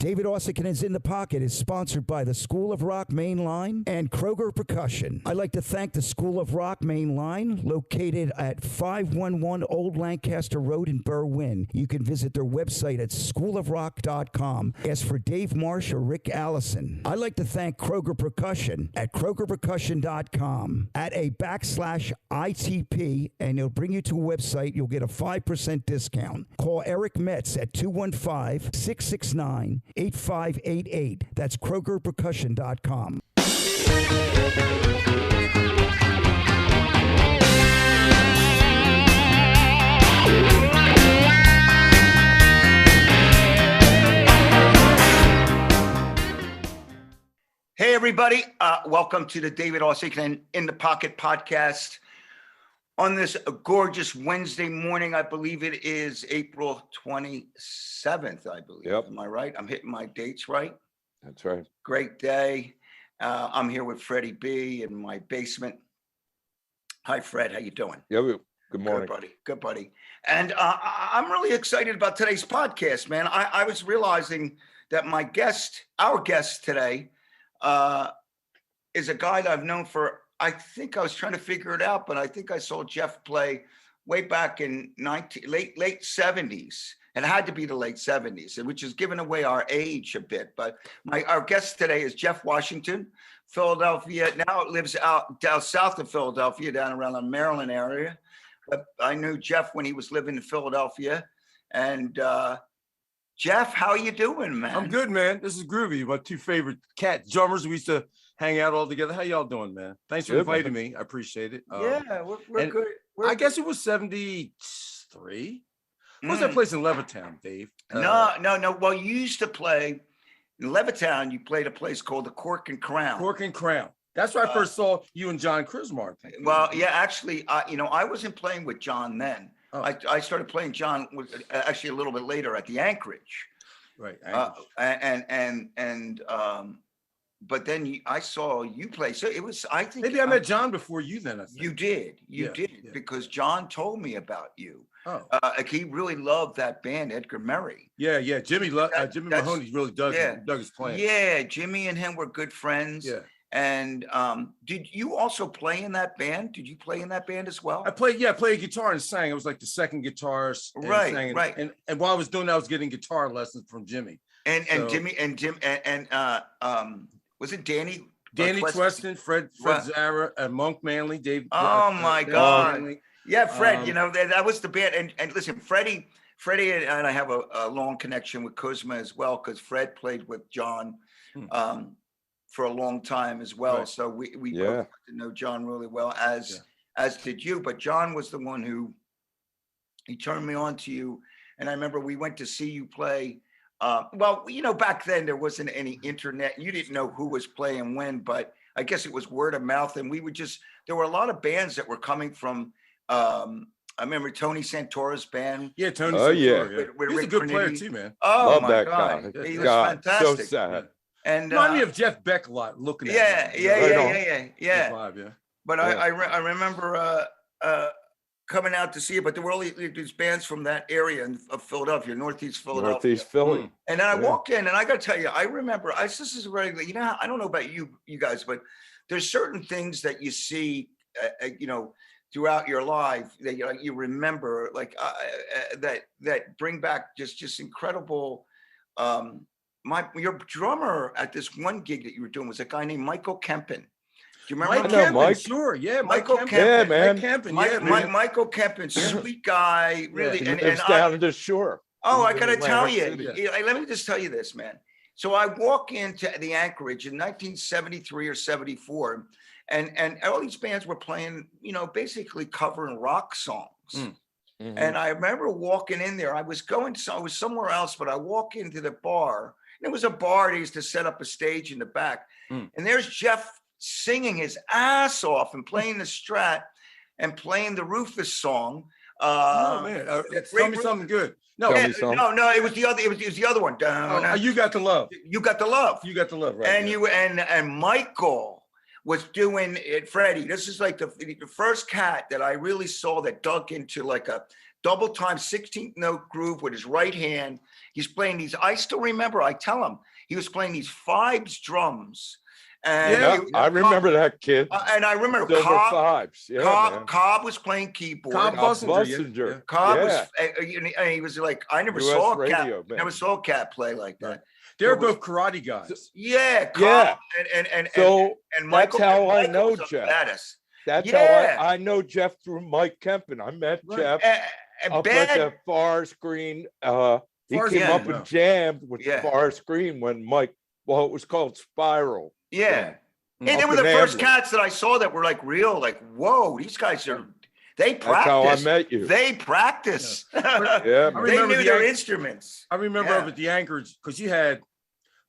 David Uosikkinen in the Pocket is sponsored by the School of Rock Main Line and Kroger Percussion. I'd like to thank the School of Rock Main Line, located at 511 Old Lancaster Road in Berwyn. You can visit their website at schoolofrock.com. Ask for Dave Marsh or Rick Allison. I'd like to thank Kroger Percussion at krogerpercussion.com at a /ITP, and it'll bring you to a website. You'll get a 5% discount. Call Eric Metz at 215-669-8588. That's krogerpercussion.com. Hey, everybody. Welcome to the David Uosikkinen in the Pocket podcast. On this gorgeous Wednesday morning, I believe it is April 27th, I believe. Yep. Am I right? I'm hitting my dates right. That's right. Great day. I'm here with Freddie B in my basement. Hi, Fred. How you doing? Yeah. Good morning. Good buddy. And I'm really excited about today's podcast, man. I was realizing that our guest today, is a guy that I've known for, I think I was trying to figure it out, but I think I saw Jeff play way back in late 70s. It had to be the late 70s, which is giving away our age a bit. But our guest today is Jeff Washington, Philadelphia. Now lives out down south of Philadelphia, down around the Maryland area. But I knew Jeff when he was living in Philadelphia. And Jeff, how you doing, man? I'm good, man. This is Groovy, my two favorite cat drummers. We used to hang out all together. How y'all doing, man? Thanks for inviting me. I appreciate it. Yeah, we're good. I guess it was 73. What's that place in Levittown, Dave? No. Well, you used to play in Levittown. You played a place called the Cork and Crown. Cork and Crown. That's where I first saw you and John Krismar. Well, yeah, actually, I wasn't playing with John then. Oh. I started playing John actually a little bit later at the Anchorage. Right. But then I saw you play. So it was, I think. Maybe I met John before you then. I think. You did. You did. Because John told me about you. Oh. He really loved that band, Edgar Murray. Yeah. Jimmy Mahoney really dug his playing. Yeah. Jimmy and him were good friends. Yeah. And did you also play in that band? Did you play in that band as well? I played guitar and sang. I was like the second guitarist. Right. And while I was doing that, I was getting guitar lessons from Jimmy. And was it Danny? Danny Tweston, Fred Zara, and Monk Manley, Dave. Oh my God. Yeah, Fred, that was the band. And listen, Freddie and I have a long connection with Kuzma as well, because Fred played with John for a long time as well. Right. So we both got to know John really well, as did you. But John was the one who he turned me on to you. And I remember we went to see you play. Back then there wasn't any internet. You didn't know who was playing when, but I guess it was word of mouth. And there were a lot of bands that were coming from, I remember Tony Santora's band. Yeah, Tony Santora. With He's Rick a good Trinity. player too, man. Oh, love my that God. guy. He was fantastic. So sad. And remind me of Jeff Beck a lot. Looking at him. Yeah. Vibe, But I remember coming out to see it, but there were all these bands from that area of Philadelphia, Northeast Philadelphia. Northeast Philly. And then I walk in, and I got to tell you, I remember, this is very, I don't know about you guys, but there's certain things that you see, throughout your life that you remember, like that bring back just incredible. Your drummer at this one gig that you were doing was a guy named Michael Kempin. Do you remember Mike? Sure, yeah, Michael Kempin. Yeah, man. Michael Kempin, sweet guy, really. He lives down the shore. Oh, I gotta tell you. Let me just tell you this, man. So I walk into the Anchorage in 1973 or 74, and all these bands were playing, basically covering rock songs. Mm-hmm. And I remember walking in there. I was somewhere else, but I walk into the bar. And it was a bar. They used to set up a stage in the back, and there's Jeff singing his ass off and playing the Strat and playing the Rufus song. Oh man, tell me something good. No, it was the other. It was the other one. You got the love. You got the love. You got the love, right? And and Michael was doing it. Freddie, this is like the first cat that I really saw that dug into like a double time 16th note groove with his right hand. He's playing these. I still remember. I tell him he was playing these Fibes drums. And Yeah, I remember that kid. And I remember Silver Cobb, Fibes. Yeah, man. Cobb was playing keyboard. Cobb Bussinger. Bussinger. Cobb Yeah. and he was like, I never US saw a radio, cat. man. Never saw a cat play like that. Right. They're both karate guys. Yeah, Cobb Yeah. and So Michael. that's how I Michael know was a Jeff. badass. That's Yeah. how I know Jeff through Mike Kempin. I met Jeff And up at the Forest Green. He Forest came Green, up and jammed with Forest Green when Mike, well, it was called Spiral. Yeah. And they Up were the in first Ambler. cats that I saw that were like real, like, whoa, these guys are, they practice. That's how I met you. They practice. Yeah, They man. remember knew the their Yan- instruments. I remember Yeah. up at the Anchorage because you had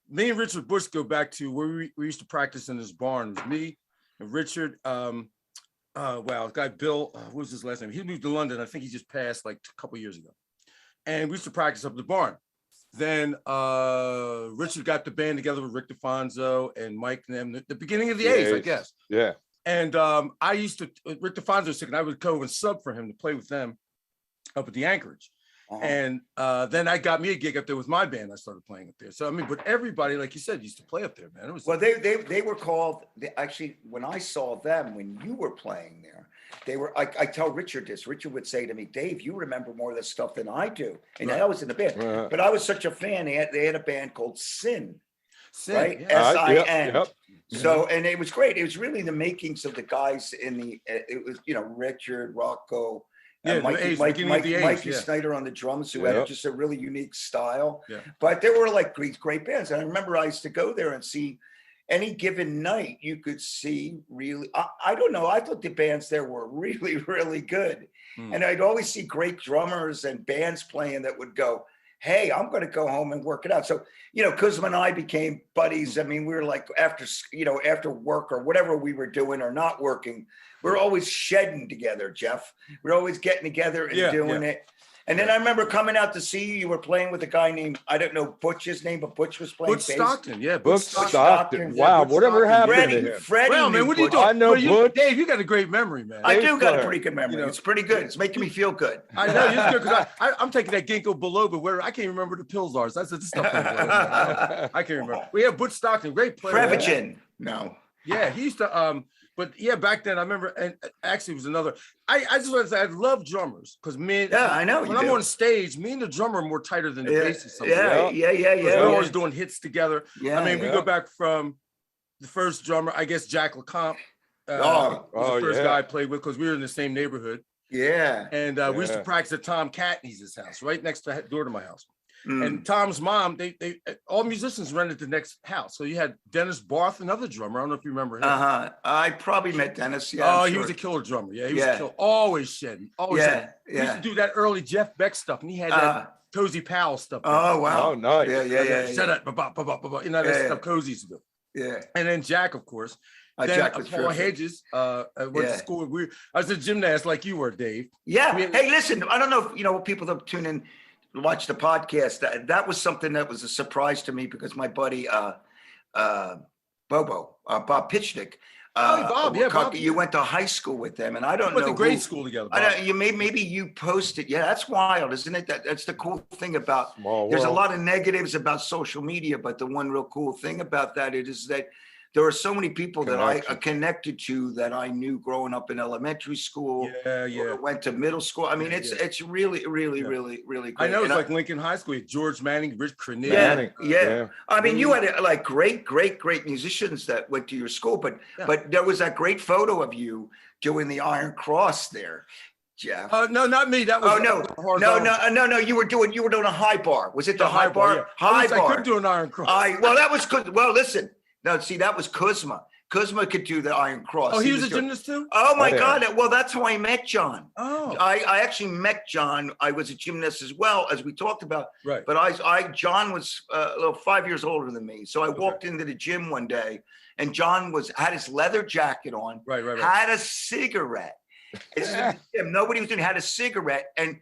me and Richard Bush go back to where we used to practice in this barn. It was me and Richard. Guy Bill. What was his last name? He moved to London. I think he just passed like a couple years ago. And we used to practice up at the barn. Then Richard got the band together with Rick DeFonso and Mike and them. The beginning of the A's, I guess. Yeah. And I used to, Rick DeFonso was sick, and I would go and sub for him to play with them up at the Anchorage. And then I got me a gig up there with my band. I started playing up there. So I mean, but everybody, like you said, used to play up there, man. It was Well, they were called, actually, when I saw them, when you were playing there, they were, I tell Richard this, Richard would say to me, Dave, you remember more of this stuff than I do. And I was in the band, but I was such a fan. They had a band called Sin, right? S-I-N. Yep. So, and it was great. It was really the makings of the guys in the, it was, Richard, Rocco, Yeah, Mikey Snyder on the drums, who had just a really unique style. Yeah. But there were like great bands. And I remember I used to go there and see any given night, you could see really, I don't know. I thought the bands there were really, really good. And I'd always see great drummers and bands playing that would go, hey, I'm going to go home and work it out. So, Kuzma and I became buddies. I mean, we were like after work or whatever we were doing or not working, we're always shedding together, Jeff. We're always getting together and doing it. And then I remember coming out to see you. You were playing with a guy named, I don't know Butch's name, but Butch was playing Butch bass. Stockton. Yeah, Butch Stockton. Wow, Butch whatever Stockton. happened to him? Freddie Well, man, knew what are you Butch. doing? I know What are you- Butch. Dave, you got a great memory, man. I do got a player. pretty good memory. It's pretty good. It's making me feel good. I know you're good because I'm taking that ginkgo biloba where I can't remember the pills are. So that's the stuff. I can't remember. We have Butch Stockton, great player. Prevagen. No. Yeah, he used to. But yeah, back then I remember, and actually it was another. I just want to say I love drummers because me. Yeah, I know. When I'm on stage, me and the drummer are more tighter than the bassist. Yeah. We're always doing hits together. Yeah, I mean, we go back from the first drummer, I guess Jack LeCompte. Oh, was the first guy I played with because we were in the same neighborhood. Yeah. And we used to practice at Tom Catney's house, right next door to my house. Mm. And Tom's mom, they all musicians rented the next house. So you had Dennis Barth, another drummer. I don't know if you remember him. I probably met Dennis. Yeah. He was a killer drummer. Yeah, he was a killer. Always shedding. Always shedding. We used to do that early Jeff Beck stuff, and he had that Cozy Powell stuff. Oh wow. Oh nice. Yeah. Shut up. You know that stuff Cozy used to do. Yeah. And then Jack, of course. Then Jack was Paul terrific. Hedges. I went to school. I was a gymnast like you were, Dave. Yeah. Hey, listen. I don't know if people that tune in, watch the podcast. That was something that was a surprise to me because my buddy Bob Pitchnick. Bob. You went to high school with them, and I don't know. We went to grade school together. I don't, maybe you posted. Yeah, that's wild, isn't it? That's the cool thing about. There's a lot of negatives about social media, but the one real cool thing about that is that there are so many people that I connected to that I knew growing up in elementary school. Or went to middle school. I mean, it's really, really, really, really great. I know it's like Lincoln High School. George Manning, Rich Cranier. Yeah. I mean, you had like great musicians that went to your school, but there was that great photo of you doing the Iron Cross there, Jeff. No, not me. That was no. You were doing a high bar. Was it the high bar? Yeah. High bar. I could do an Iron Cross. Well, that was good. Well, listen. No, see, that was Kuzma. Kuzma could do the Iron Cross. Oh, he was a gymnast too? Oh my God. Well, that's how I met John. Oh. I actually met John. I was a gymnast as well, as we talked about. Right. But John was 5 years older than me. So I walked into the gym one day and John had his leather jacket on. Right. Had a cigarette. Nobody was doing had a cigarette. And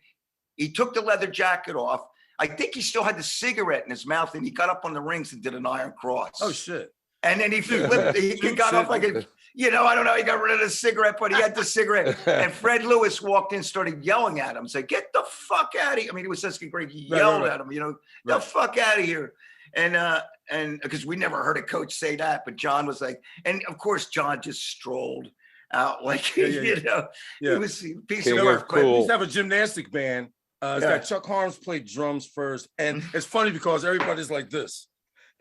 he took the leather jacket off. I think he still had the cigarette in his mouth and he got up on the rings and did an Iron Cross. Oh shit. And then he flipped. He got off like a, I don't know. He got rid of the cigarette, but he had the cigarette. And Fred Lewis walked in, started yelling at him, said, "Get the fuck out of here!" I mean, he was such a great. He yelled at him, the fuck out of here. And because we never heard a coach say that, but John was like, and of course John just strolled out like he was a piece of work. Cool. We used to have a gymnastic band. It's got Chuck Harms played drums first, and it's funny because everybody's like this.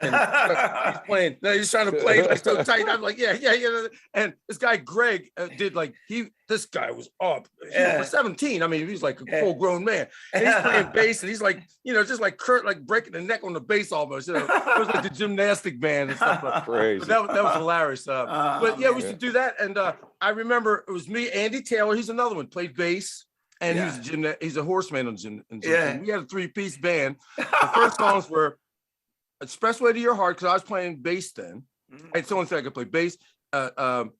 And he's playing. No, he's trying to play like so tight. I'm like, yeah. And this guy Greg did like this guy was up. He was 17. I mean, he was like a full-grown man. And he's playing bass, and he's like, just like Kurt, like breaking the neck on the bass almost. It was like the gymnastic band and stuff. Like Crazy. that was hilarious. But yeah, we used to do that. And I remember it was me, Andy Taylor. He's another one. Played bass. And he's a horseman on gym. We had a 3-piece band. The first songs were Expressway to Your Heart, because I was playing bass then. And someone said I could play bass.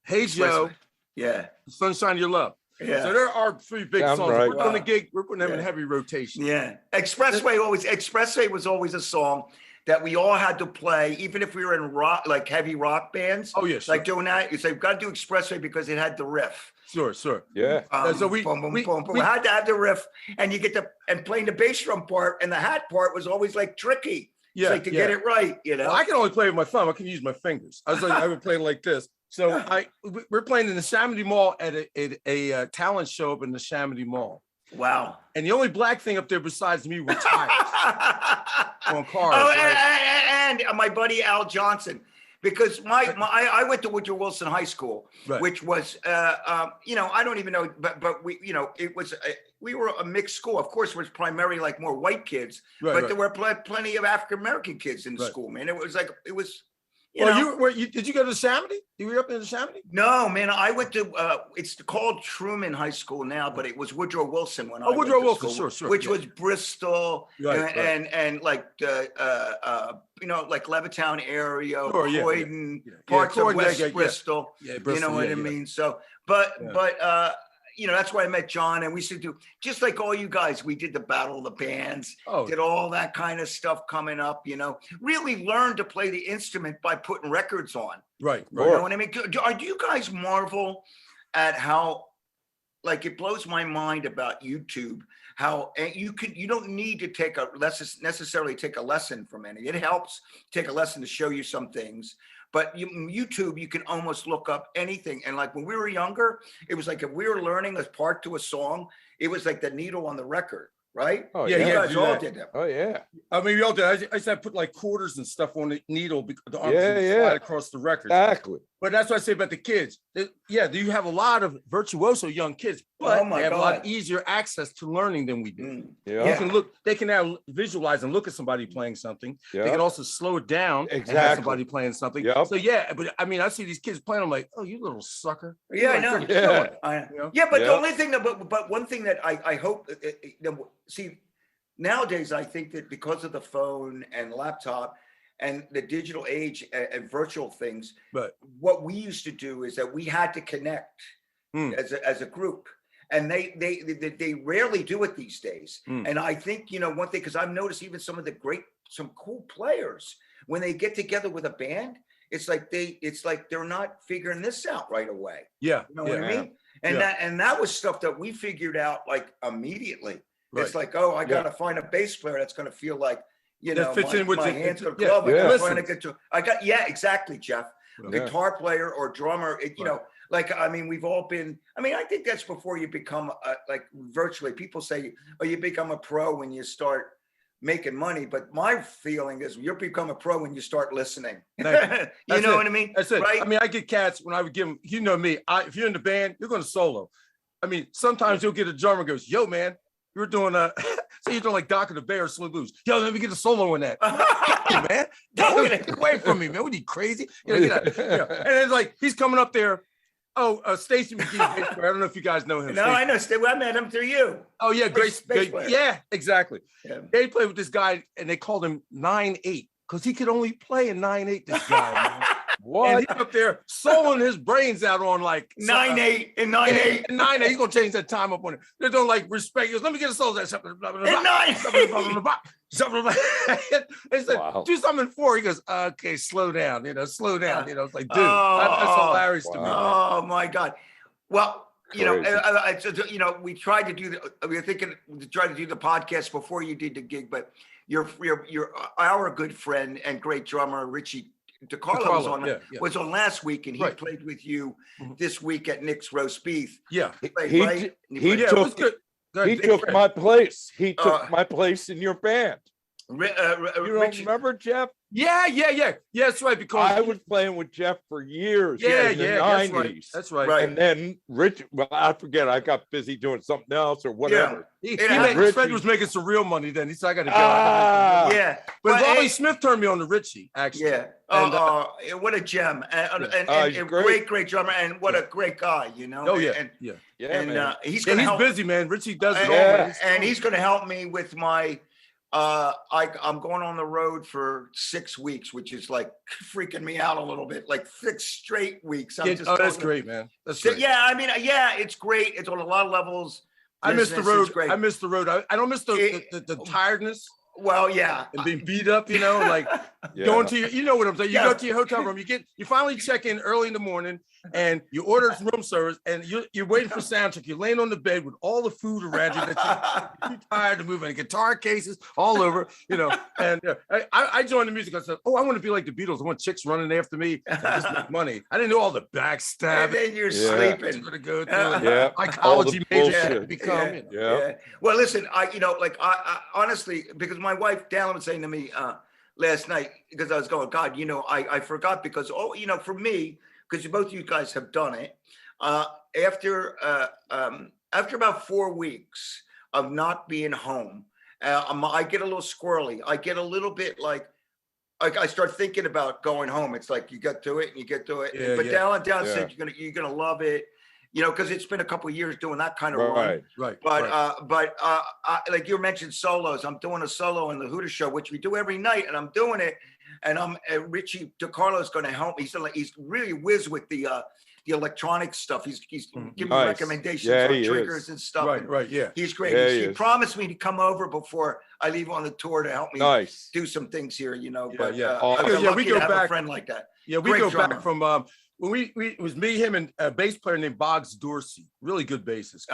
Hey Joe. Yeah. Sunshine of Your Love. Yeah. So there are 3 big songs. Right. We're on the gig, we're putting them in heavy rotation. Yeah. Expressway was always a song that we all had to play, even if we were in rock, like heavy rock bands. Oh, yes. Like doing that, you say, we've got to do Expressway because it had the riff. Sure. Yeah. So we had to have the riff, and you get and playing the bass drum part, and the hat part was always like tricky. Yeah, like to get it right, Well, I can only play with my thumb. I can use my fingers. I would play like this. So we're playing in the Chamonix Mall at a talent show up in the Chamonix Mall. Wow. And the only black thing up there besides me were tires on cars. Oh, right? and my buddy Al Johnson. Because I went to Woodrow Wilson High School, which was, I don't even know, but we, it was, we were a mixed school. Of course, it was primarily like more white kids, but there were plenty of African-American kids in the school, man. It was like, did you go to Chamonix? You were up in the Chamonix? No, man. I went to, it's called Truman High School now, but it was Woodrow Wilson when I went Woodrow to Wilson, school, sure. Which was Bristol and like, like Levittown area, Croydon, parts of West Bristol. Yeah, Bristol, you know what I mean? So, but that's where I met John, and we used to do, just like all you guys, we did the Battle of the Bands, did all that kind of stuff coming up, really learned to play the instrument by putting records on. Right. You know what I mean? Do you guys marvel at how, like, it blows my mind about YouTube, how you don't need to necessarily take a lesson from any. It helps take a lesson to show you some things. But YouTube, you can almost look up anything. And like when we were younger, it was like if we were learning a part to a song, it was like the needle on the record, right? Oh, yeah. You guys all did that. Oh, yeah. I mean, we all did. I used to put like quarters and stuff on the needle, the arms would slide across the record. Exactly. But that's what I say about the kids. You have a lot of virtuoso young kids, but they have a lot easier access to learning than we do. They can now visualize and look at somebody playing something. They can also slow it down and have somebody playing something. So but I mean, I see these kids playing, I'm like, oh, you little sucker. Yeah, I know. But the only thing but one thing that I hope, see, nowadays, I think that because of the phone and laptop and the digital age and virtual things, what we used to do is that we had to connect as a group. And they rarely do it these days. And I think, one thing, because I've noticed even some cool players, when they get together with a band, it's like they're not figuring this out right away. Yeah. You know what I mean? And that was stuff that we figured out like immediately. Right. It's like, I got to find a bass player that's going to feel like, fits in with my hands are glove. Exactly, Jeff. Guitar player or drummer, we've all been, I think that's before you become virtually, people say, you become a pro when you start making money. But my feeling is you'll become a pro when you start listening. You know what I mean? That's it. Right? I mean, I get cats when I would give them, me, if you're in the band, you're going to solo. I mean, sometimes you'll get a drummer goes, yo, man, you're doing so you're doing like Dock of the Bay or Slim Blues. Yo, let me get a solo in that. Man, get away from me, man. What are you crazy? And it's like he's coming up there. Stacy McGee. I don't know if you guys know him. No, I know. I met him through you. Oh yeah, great. Yeah, exactly. Yeah. They played with this guy, and they called him 9/8 because he could only play a 9/8. This guy, man. What? And he's up there soloing his brains out on like 9/8 and 9/8 and 9/8. He's gonna change that time up on it. They don't like respect. He goes, let me get a solo. That and 9. They said, Wow. do something in 4. He goes, okay, slow down. Slow down. It's like, dude, that's hilarious to me. Man. Oh my God. Well, Crazy. we tried to do we were thinking to try to do the podcast before you did the gig, but you're our good friend and great drummer Richie DiCarlo was on last week, and he played with you this week at Nick's Roast Beef. Yeah, he played, he took my place. He took my place in your band. You don't remember, Jeff? Yeah, that's right. Because I was playing with Jeff for years. In the 90s. That's right. And then Rich, well, I forget, I got busy doing something else or whatever. Fred was making some real money then. He said, I got to go. But Robbie Smith turned me on to Richie, actually. Yeah. And, what a gem. And great drummer, and what a great guy, Oh, yeah. He's busy, man. Richie does it all. And he's going to help me with my... I'm going on the road for 6 weeks, which is like freaking me out a little bit, like 6 straight weeks. That's great, man. That's great. Yeah, I mean, it's great. It's on a lot of levels. I miss the road. I miss the road. I don't miss the tiredness. Well, yeah, and being beat up, like going to your, what I'm saying. You go to your hotel room, you finally check in early in the morning, and you order room service, and you're waiting for sound check. You're laying on the bed with all the food around you that you're too tired to move, and guitar cases all over, And I joined the music. I said, I want to be like the Beatles. I want chicks running after me to just make money. I didn't know all the backstab. And then you're sleeping. Going to go through psychology major become. Well, listen, I honestly, because my wife Dallin was saying to me last night, because I was going, God, I forgot, because for me, because both of you guys have done it, after about 4 weeks of not being home, I get a little squirrely. I get a little bit like I start thinking about going home. It's like you get to it and you get to it. But Dallin said you're gonna love it. Because it's been a couple of years doing that kind of run. Right. But like you mentioned solos, I'm doing a solo in the Hooters show, which we do every night, and I'm doing it. And Richie DiCarlo is going to help me. He's really whiz with the electronic stuff. He's giving me recommendations on triggers and stuff. Right. He's great. He promised me to come over before I leave on the tour to help me do some things here. But we go back. A friend like that. Yeah, we go back from. When it was me, him, and a bass player named Boggs Dorsey, really good bassist.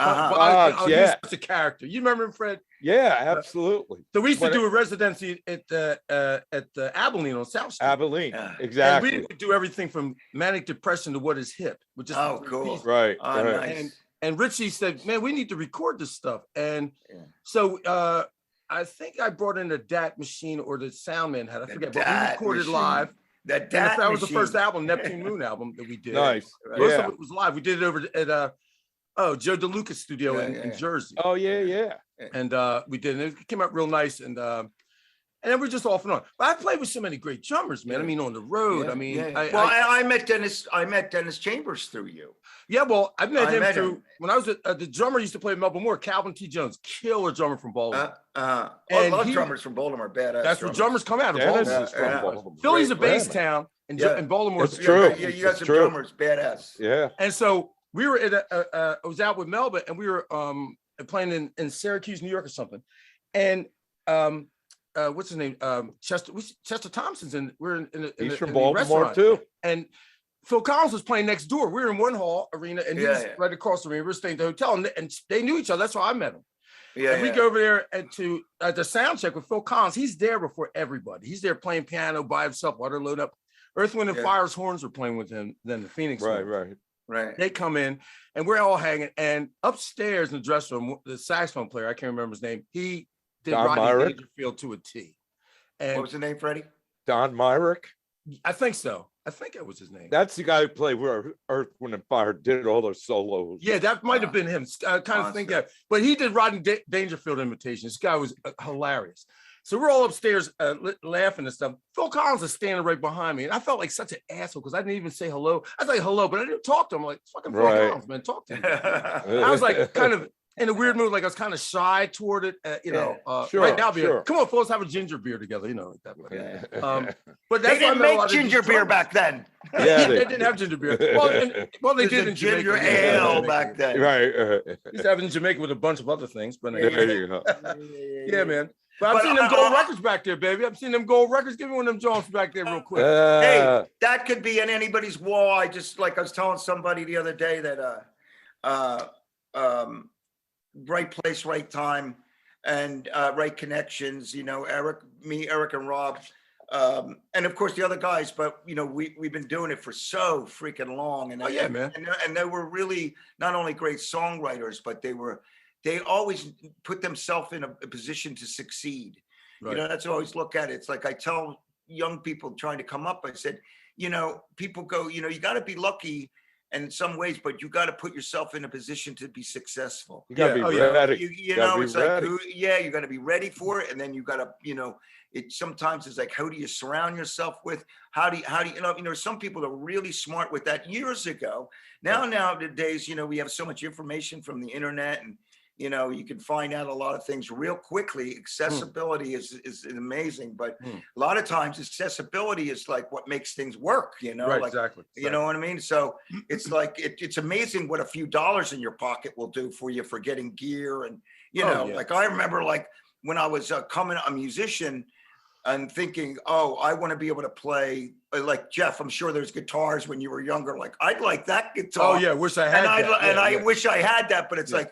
He's such a character. You remember him, Fred? Yeah, absolutely. So we used to do a residency at Abilene on South Street. Abilene, exactly. And we would do everything from manic depression to What Is Hip. Cool. Right. Nice. And Richie said, man, we need to record this stuff. And so I think I brought in a DAT machine, or the sound man had, I forget, but we recorded live. That was the first album, Neptune Moon album that we did. Nice. Most of it was live. We did it over at Joe DeLuca studio in Jersey. Oh yeah. And we did it. It came out real nice, and then we're just off and on. But I played with so many great drummers, man. I mean, on the road. I met Dennis Chambers through you. Yeah, well, I met him through when I was the drummer used to play Melbourne Moore, Calvin T. Jones, killer drummer from Baltimore. I love drummers from Baltimore, badass. That's where drummers come out of Baltimore. Philly's a bass town, and Baltimore's true. Yeah, you got some drummers, badass. Yeah. And so we were I was out with Melba, and we were playing in Syracuse, New York, or something, and what's his name? Chester Thompson's, and we're in He's from the Baltimore restaurant. too. And Phil Collins was playing next door. We were in one hall arena, and he was right across the arena. We were staying at the hotel, and they knew each other. That's how I met him. We go over there and to the sound check with Phil Collins. He's there before everybody. He's there playing piano by himself, water load up. Earth, Wind, and Fire's horns were playing with him. Then the Phoenix. Right. They come in, and we're all hanging. And upstairs in the dressing room, the saxophone player, I can't remember his name. He did Rodney Dangerfield to a T. And what was the name, Freddie? Don Myrick. I think so. I think that was his name. That's the guy who played where Earth, Wind, and Fire did all those solos. Yeah, that might have been him. I kind of think that. But he did Rodney Dangerfield imitations. This guy was hilarious. So we're all upstairs laughing and stuff. Phil Collins is standing right behind me. And I felt like such an asshole because I didn't even say hello. I was like, hello, but I didn't talk to him. I'm like, fucking Phil Collins, man, talk to him. I was like kind of in a weird mood, like I was kind of shy toward it, right now. Come on, folks, have a ginger beer together, like that. But they didn't make ginger beer back then. Yeah, they didn't have ginger beer. Well, they did in ginger Jamaica. ale back then. Right. Used to have it in Jamaica with a bunch of other things, but There you go. yeah, man. But I've seen them gold records back there, baby. I've seen them gold records. Give me one of them Jones back there real quick. Hey, that could be on anybody's wall. I was telling somebody the other day that right place, right time, and right connections. You know, Eric, and Rob, and of course the other guys. But you know, we've been doing it for so freaking long. And man. And they were really not only great songwriters, but they always put themselves in a position to succeed. Right. You know, that's what I always look at it. It's like I tell young people trying to come up, I said, you know, people go, you know, you got to be lucky in some ways, but you got to put yourself in a position to be successful. You got to be ready. You know, it's ready. Like, you got to be ready for it. And then you got to, you know, it sometimes is like, how do you surround yourself with? How do you know, some people are really smart with that years ago. Nowadays, you know, we have so much information from the internet, and you know, you can find out a lot of things real quickly. Accessibility is amazing, but a lot of times accessibility is like what makes things work, you know, right, like, exactly. You know what I mean? So it's like, it's amazing what a few dollars in your pocket will do for you for getting gear. And, you know, like I remember like when I was a musician and thinking, oh, I want to be able to play like Jeff. I'm sure there's guitars when you were younger. Like I'd like that guitar. Oh yeah. Wish I had that. I wish I had that, but it's like,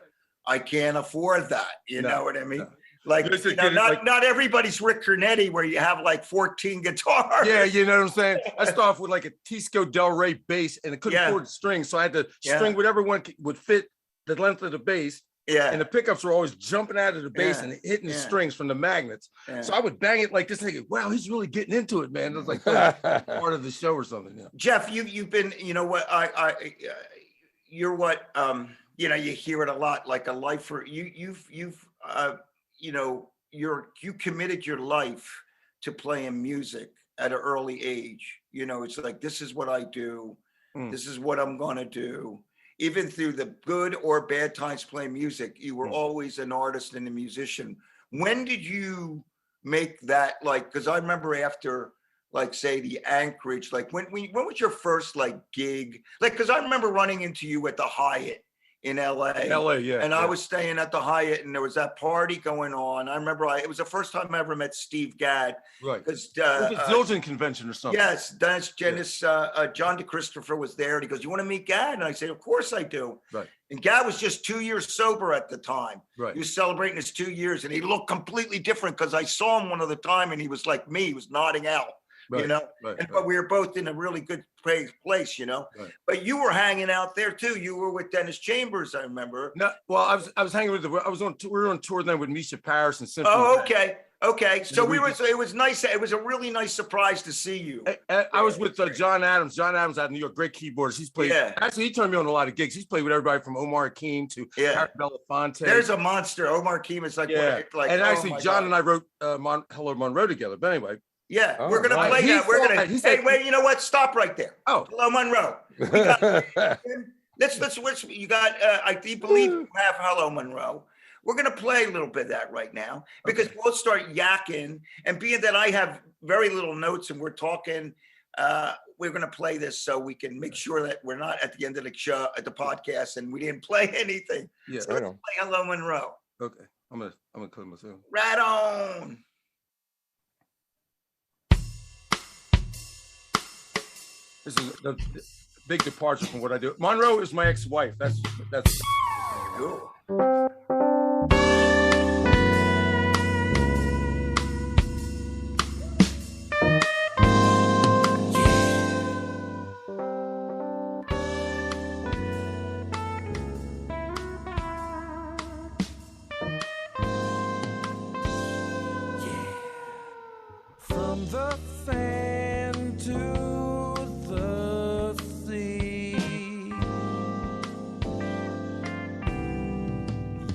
I can't afford that. You know what I mean? No. Like, you know, not everybody's Rick Cornetti where you have like 14 guitars. Yeah, you know what I'm saying? I started off with like a Tisco Del Rey bass, and I couldn't afford strings, so I had to string whatever one would fit the length of the bass. Yeah. And the pickups were always jumping out of the bass and hitting the strings from the magnets. Yeah. So I would bang it like this, thinking, wow, he's really getting into it, man. It was like part of the show or something. Yeah. Jeff, you've been, you know what, you're what, you know, you hear it a lot, like a lifer. You know, you committed your life to playing music at an early age. You know, it's like, this is what I do. This is what I'm going to do. Even through the good or bad times playing music, you were always an artist and a musician. When did you make that, like, because I remember after, like, say the Anchorage, like when was your first like gig? Like, because I remember running into you at the Hyatt in LA. Yeah. And I was staying at the Hyatt, and there was that party going on. I remember it was the first time I ever met Steve Gadd. Right. Because Zildjian convention or something. Yes, John DeChristopher was there, and he goes, "You want to meet Gadd?" And I said, "Of course I do." Right. And Gadd was just 2 years sober at the time. Right. He was celebrating his 2 years, and he looked completely different because I saw him one other time, and he was like me. He was nodding out. Right, you know, but we were both in a really good place, you know. Right. But you were hanging out there too. You were with Dennis Chambers, I remember. No, well, I was hanging with we were on tour then with Misha Paris and Symphony. Oh, okay. So it was nice. It was a really nice surprise to see you. I was with John Adams. John Adams out of New York, great keyboardist. He's played. Actually, he turned me on a lot of gigs. He's played with everybody from Omar Hakim to Harry Belafonte. There's a monster. Omar Hakim is like, and actually, John and I wrote Hello Monroe together. But anyway. Yeah, we're gonna play that. We're gonna. Hey, wait, you know what? Stop right there. Oh, Hello, Monroe. We got, let's. You got. I do believe you have Hello, Monroe. We're gonna play a little bit of that right now because we'll start yakking. And being that I have very little notes and we're talking, we're gonna play this so we can make sure that we're not at the end of the show at the podcast and we didn't play anything. Yeah, so let's play Hello, Monroe. Okay, I'm gonna clear myself. Right on. This is a big departure from what I do. Monroe is my ex-wife. That's cool. From the sand to the sea,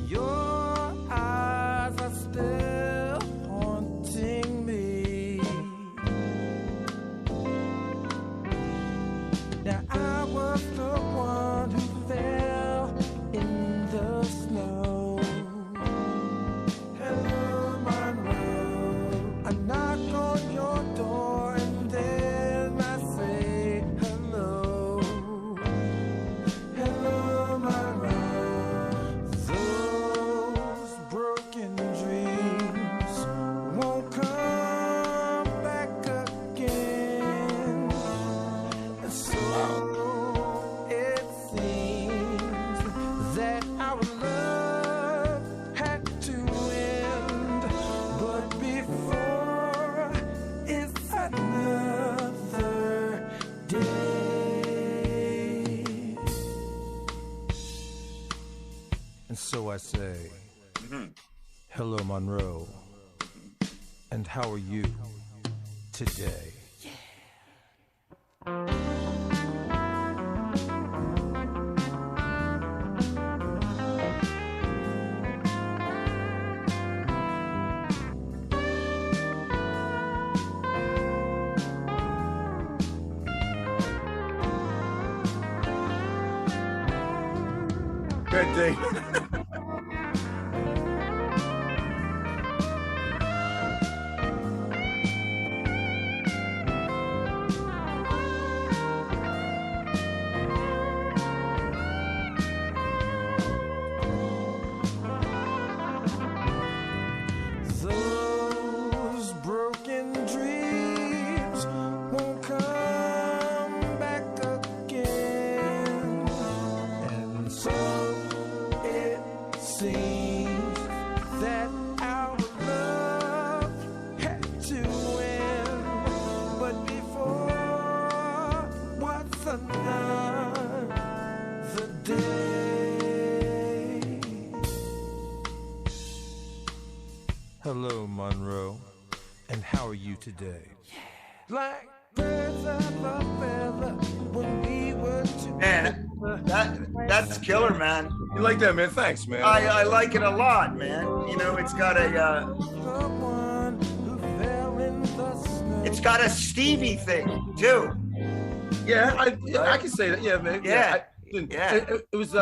your eyes are still haunting me. Now I was the one who fell in the snow. Hello, Monroe. I knock on your door and then I say hello. USA. Hello, Monroe. And how are you today? Good day. Those broken dreams won't come back again. And so it seems that our love had to end. But before what's another day? Hello, Monroe. And how are you today? Like birds of a feather when we were together. Man, that's killer, man. You like that, man? Thanks, man. I like it a lot, man. You know, The one who fell in the snow. it's got a Stevie thing too. Yeah, I can say that. Yeah, man. Yeah. It was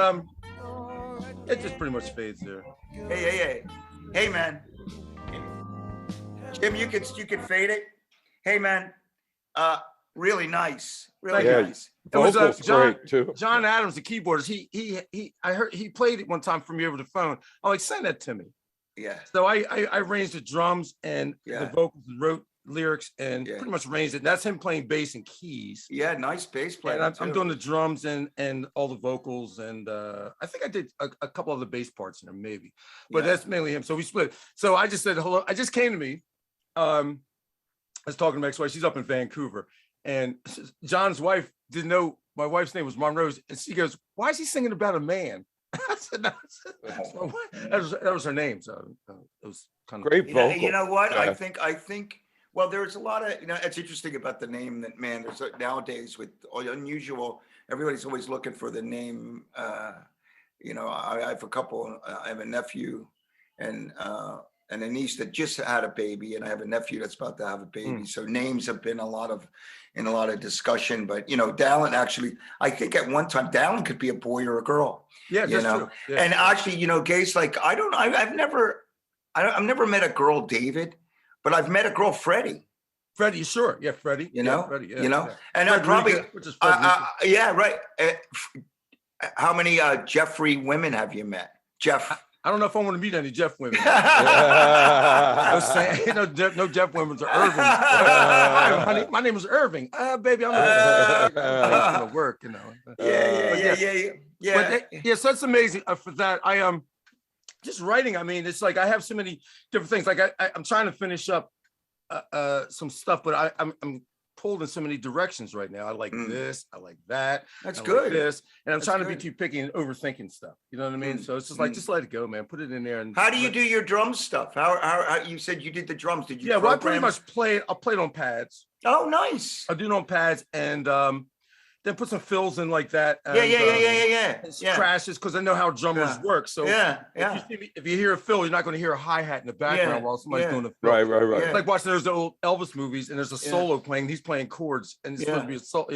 it just pretty much fades there. Hey, man. Jim, you could fade it. Hey, man. Really nice. Really Yeah. nice. It was Vocals John, great too. John Adams, the keyboardist. I heard he played it one time for me over the phone. I'm like, send that to me. Yeah. So I arranged the drums and Yeah. the vocals, and wrote lyrics, and Yeah. pretty much arranged it. That's him playing bass and keys. Yeah, nice bass player. And I'm too. doing the drums and all the vocals, and I think I did a couple of the bass parts in there, maybe, but Yeah. that's mainly him. So we split. So I just said hello. I just came to me. I was talking to my ex-wife. She's up in Vancouver, and John's wife didn't know my wife's name was Monroe, and she goes, "Why is he singing about a man?" I said, "No, that was her name." So it was kind of Great vocal. You know what? Yeah. I think. Well, there's a lot of, it's interesting about the name that, man, there's nowadays with all the unusual, everybody's always looking for the name. I have a couple, I have a nephew and a niece that just had a baby, and I have a nephew that's about to have a baby. So names have been in a lot of discussion, but Dallin actually, I think at one time Dallin could be a boy or a girl. yeah, that's true. Yeah. And actually, gays, like, I've never met a girl David, but I've met a girl Freddie. Freddie, sure, yeah, Freddie, Yeah, Freddie, yeah, and Fred I probably, Riga, which is Fred Riga. yeah, right. How many Jeffrey women have you met? Jeff. I don't know if I want to meet any Jeff women. I was saying, no Jeff women are Irving. Hi, honey, my name is Irving. Baby, I'm gonna work, Yeah. But so it's amazing for that. I just writing. I mean, it's like I have so many different things. Like I'm trying to finish up some stuff, but I'm pulled in so many directions right now. I like this, I like that. That's I good. Like this, and I'm That's trying to good. be too picky and overthinking stuff. You know what I mean? So it's just like, just let it go, man. Put it in there. And How do you do your drum stuff? How you said you did the drums? Did you? Yeah, well, I pretty program? much play. I'll play it on pads. Oh, nice. I do it on pads, and then put some fills in like that. And, Yeah. and crashes, because I know how drummers work. So if you hear a fill, you're not going to hear a hi-hat in the background while somebody's doing a fill. Right. It's like watching those old Elvis movies, and there's a solo playing. He's playing chords, and it's supposed to be a solo.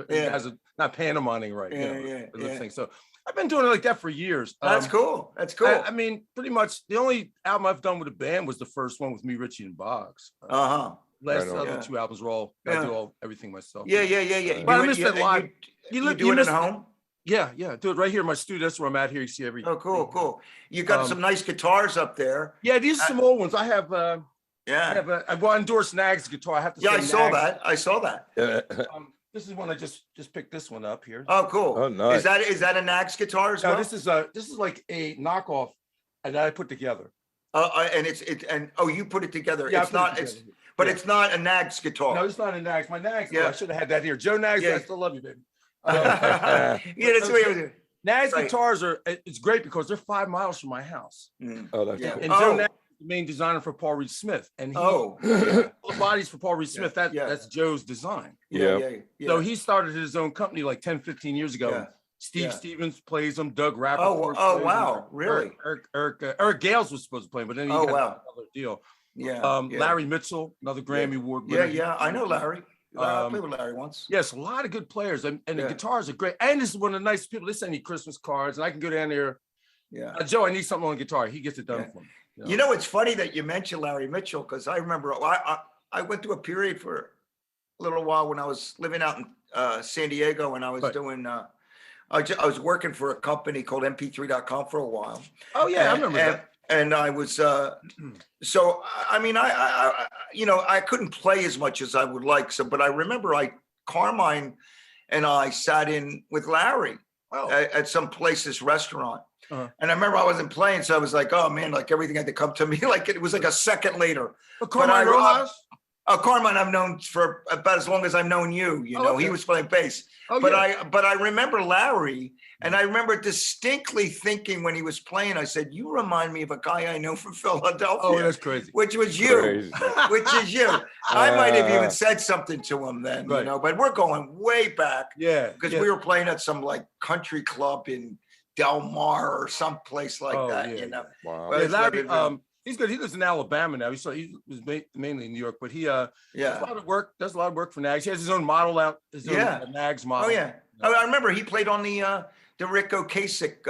It has not pantomiming right. So I've been doing it like that for years. That's cool. That's cool. I mean, pretty much the only album I've done with a band was the first one with me, Richie, and Boggs. Last other two albums were all I do everything myself. Yeah. But I miss that live. You do it at home? Yeah. Do it right here in my studio. That's where I'm at here. You see everything. Oh, cool. You got some nice guitars up there. Yeah, these are some old ones. I have I endorse Nag's guitar. I have to say I saw that. This is one I just picked this one up here. Oh, cool. Oh, nice. Is that a Nags guitar as well? No, this is like a knockoff that I put together. And you put it together. Yeah, It's not a Nags guitar. No, it's not a Nags. My Nags. I should have had that here. Joe Nags, I still love you, baby. That's what it was. Nag's Right. guitars it's great because they're 5 miles from my house. Oh, that's Yeah. cool. And Joe Nag is the main designer for Paul Reed Smith. And all the bodies for Paul Reed Smith, that's Joe's design. Yeah. So he started his own company like 10, 15 years ago. Yeah. Steve Stevens plays them, Doug Rappaport. Oh, wow. Really? Eric Gales was supposed to play, but then he got another deal. Yeah. Larry Mitchell, another Grammy Award winner. Yeah. I know Larry. I played with Larry once. Yes, a lot of good players, and the guitars are great. And this is one of the nicest people. They send me Christmas cards, and I can go down there. Yeah. Joe, I need something on guitar. He gets it done for me. You know, it's funny that you mentioned Larry Mitchell, because I remember I went through a period for a little while when I was living out in San Diego, and I was doing. I was working for a company called MP3.com for a while. Oh yeah, I remember that. And I was so I mean I couldn't play as much as I would like. So, but I remember Carmine and I sat in with Larry at some place, this restaurant. And I remember I wasn't playing, so I was like, oh man, like everything had to come to me. Like it was like a second later. But Carmine Rojas? Carmine, I've known for about as long as I've known you. You know, he was playing bass. But I remember Larry, and I remember distinctly thinking when he was playing, I said, "You remind me of a guy I know from Philadelphia." Oh, that's crazy. Which was you. Which is you. I might have even said something to him then, you know. But we're going way back. Yeah. Because we were playing at some like country club in Del Mar or some place like that. You know. Wow. But Larry, he's good. He lives in Alabama now. He was mainly in New York, but he does a lot of work for Nags. He has his own model out, his own Nags model. Oh yeah. I remember he played on the Rick Ocasek.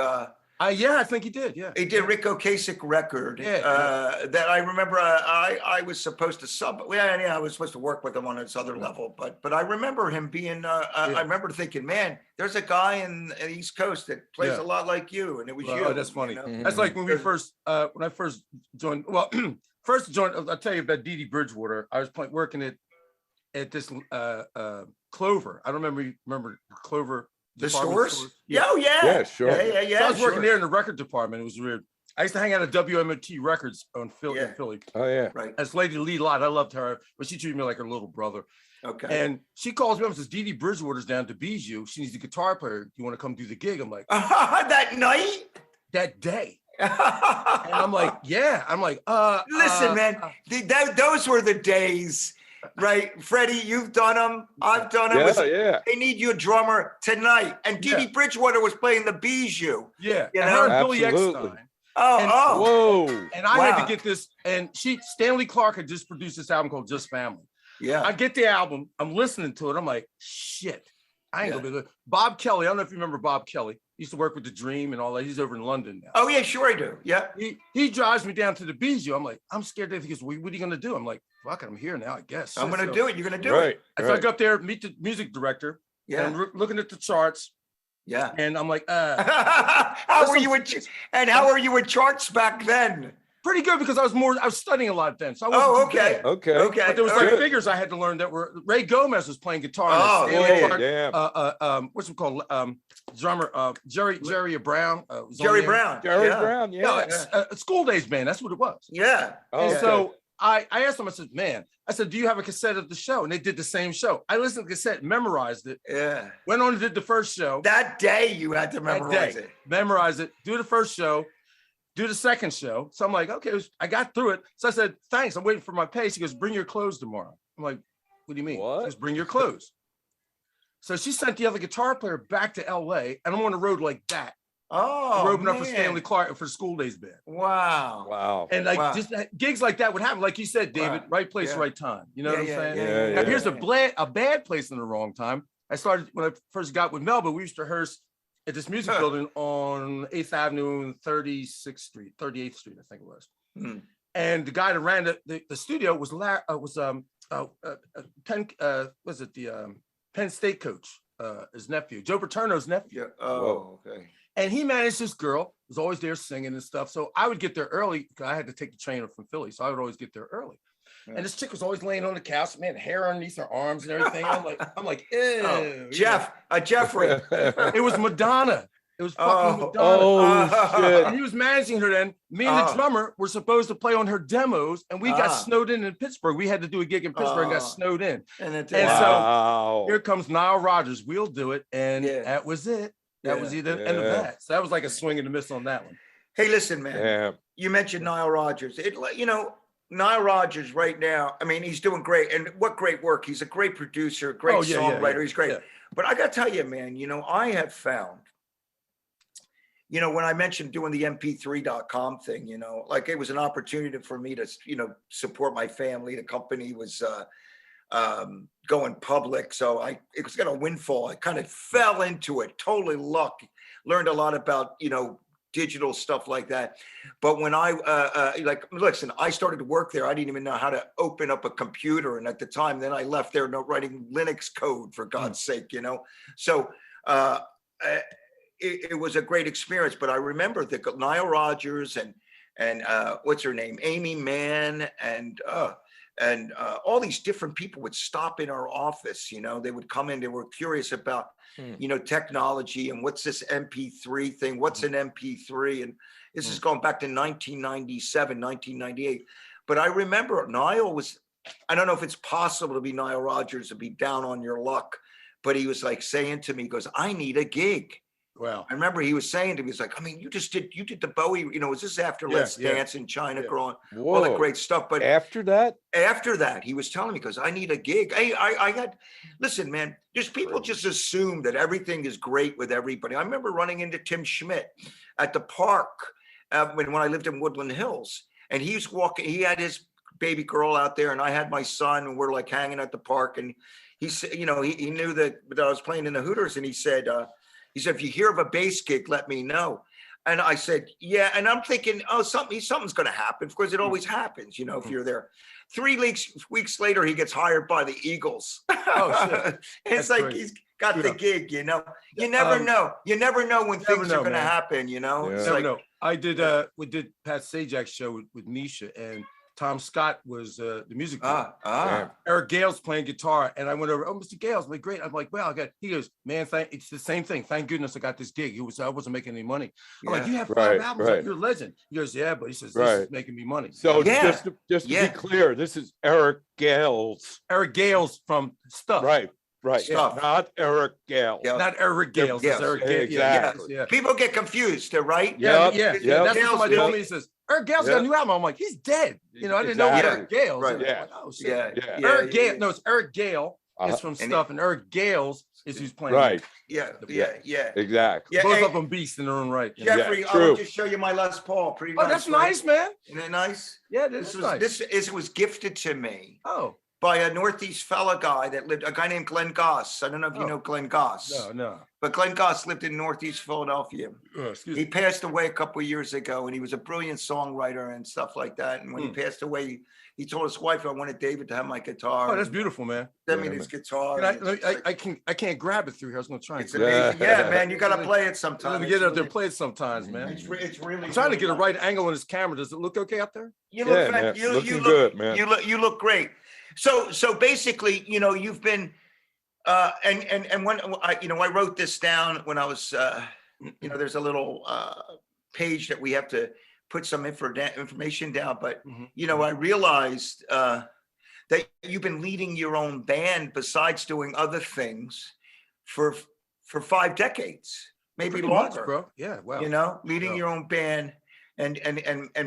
I think he did. Yeah, he did Rick Ocasek record. That I remember. I was supposed to sub. I was supposed to work with him on this other level. But I remember him being. I remember thinking, man, there's a guy in the East Coast that plays a lot like you, and it was you. Oh, that's funny. You know? That's like when we when I first joined. Well, first joined. I'll tell you about Dee Dee Bridgewater. I was working at this Clover. I don't remember Clover. The stores? Yeah, sure. Yeah. So I was working there in the record department. It was weird. I used to hang out at WMT Records in Philly. Oh yeah. Right. As Lady Lee Lott, I loved her, but she treated me like her little brother. Okay. And she calls me up and says, Dee Dee Bridgewater's down to Bijou. She needs a guitar player. You want to come do the gig? I'm like, that night? That day. And I'm like, yeah. I'm like, listen, man, those were the days. Right, Freddie, you've done them. I've done them. They need you a drummer tonight. And Dee Dee Bridgewater was playing the Bijou. Yeah, you and know? her and Billy Eckstein. Whoa! And I had to get this. And Stanley Clark had just produced this album called Just Family. Yeah, I get the album. I'm listening to it. I'm like, shit. I ain't gonna be good. Bob Kelly. I don't know if you remember Bob Kelly. He used to work with The Dream and all that. He's over in London now. Oh yeah, sure I do. Yeah. He drives me down to the Bijou. I'm like, I'm scared. He goes, what are you gonna do? I'm like, fuck it, I'm here now, I guess. I'm gonna do it. You're gonna do it. So I go up there, meet the music director. Yeah. And looking at the charts. Yeah. And I'm like, how were you with charts back then? Pretty good, because I was studying a lot then. So I wasn't too bad. Okay. But there was like figures I had to learn that were Ray Gomez was playing guitar. What's it called? Drummer Jerry Brown. Jerry Brown. School Days Band. That's what it was. Yeah. And so I asked them. I said, "Man," I said, "Do you have a cassette of the show?" And they did the same show. I listened to the cassette, memorized it. Yeah. Went on and did the first show. That day you had to memorize it. Memorize it. Do the first show. Do the second show. So I'm like, okay, I got through it. So I said, thanks. I'm waiting for my pay. She goes, bring your clothes tomorrow. I'm like, what do you mean? What? She goes, bring your clothes. So she sent the other guitar player back to LA, and I'm on the road like that. Oh, roving up for Stanley Clark for School Days Band. Wow. And just gigs like that would happen. Like you said, David, right place, right time. You know what I'm saying? Yeah. Now, here's a bad place in the wrong time. I started when I first got with Melba. We used to rehearse at this music building on 8th Avenue and 38th Street, I think it was. And the guy that ran the studio was Penn State coach, his nephew, Joe Paterno's nephew. Yeah. Oh, okay. And he managed this girl, was always there singing and stuff. So I would get there early because I had to take the train from Philly. So I would always get there early. And this chick was always laying on the couch, man, hair underneath her arms and everything. I'm like, ew. Oh, Jeffrey. It was Madonna. It was fucking Madonna. Oh, shit. And he was managing her then. Me and the drummer were supposed to play on her demos, and we got snowed in Pittsburgh. We had to do a gig in Pittsburgh and got snowed in. And so here comes Nile Rodgers. We'll do it. And that was it. That was the end of that. So that was like a swing and a miss on that one. Hey, listen, man. Yeah. You mentioned Nile Rodgers. Nile Rodgers right now, I mean, he's doing great. And what great work. He's a great producer, great songwriter. He's great. Yeah. But I got to tell you, man, I have found, when I mentioned doing the mp3.com thing, like it was an opportunity for me to, support my family. The company was going public. So it was going to windfall. I kind of fell into it, totally luck. Learned a lot about, digital stuff like that. But when I listen, I started to work there. I didn't even know how to open up a computer. And at the time, then I left there writing Linux code, for God's sake, So it was a great experience. But I remember the Nile Rodgers and what's her name? Amy Mann and all these different people would stop in our office. They would come in, they were curious about, technology and what's this MP3 thing? What's an MP3? And this is going back to 1997, 1998. But I remember Nile was, I don't know if it's possible to be Nile Rodgers and be down on your luck, but he was like saying to me, he goes, I need a gig. Wow. I remember he was saying to me, he's like, I mean, you did the Bowie, was this after Let's Dance in China Girl, all the great stuff. But after that, he was telling me, because I need a gig. I had, listen, man, just people just assume that everything is great with everybody. I remember running into Tim Schmidt at the park when I lived in Woodland Hills, and he had his baby girl out there, and I had my son, and we're like hanging at the park. And he said, he knew that I was playing in the Hooters, and he said, if you hear of a bass gig, let me know. And I said, yeah. And I'm thinking, something's going to happen. Of course, it always happens, if you're there. 3 weeks later, he gets hired by the Eagles. Oh, shit. It's like he's got the gig, You never know. You never know when things are going to happen, Yeah. It's never like, know. We did Pat Sajak's show with Nisha, and Tom Scott was the music director. Eric Gale's playing guitar, and I went over. Oh, Mr. Gale's like great. I'm like, well, He goes, man, it's the same thing. Thank goodness I got this gig. I wasn't making any money. I'm like, you have 5 albums. Like, you're a legend. He goes, yeah, but he says this is making me money. So just to be clear, this is Eric Gale's. Eric Gale's from Stuff. Right. Stuff. Not Eric Gale. Not Eric Gale. It's Eric Gale. Exactly. Yeah. People get confused, right? Yeah. That's what somebody told me. He says, Eric Gale's got a new album. I'm like, he's dead. I didn't know Eric Gale. Right. Like, oh, shit. Eric Gale. No, it's Eric Gale. Is from Stuff, and Eric Gale's is who's playing. Right. Yeah. Exactly. Both of them beasts in their own right. Jeffrey, I'll just show you my Les Paul. Pretty nice. Oh, that's nice, man. Isn't it nice? Yeah, this was gifted to me. Oh. By a Northeast fella guy a guy named Glenn Goss. I don't know if you know Glenn Goss. No. But Glenn Goss lived in Northeast Philadelphia. He passed away a couple of years ago, and he was a brilliant songwriter and stuff like that. And when he passed away, he told his wife, I wanted David to have my guitar. Oh, that's beautiful, man. Send me his guitar. I can't grab it through here. I was going to try. It's amazing. Yeah, man, you got to play it sometimes. Let me get out there, play it sometimes, man. It's really. I'm trying to get a right angle on his camera. Does it look okay out there? You look good, man. You look great. So basically, you've been, and when I wrote this down when I was, there's a little page that we have to put some information down, but I realized that you've been leading your own band besides doing other things for 5 decades, maybe Pretty longer, much, bro. Yeah, wow. Leading your own band. And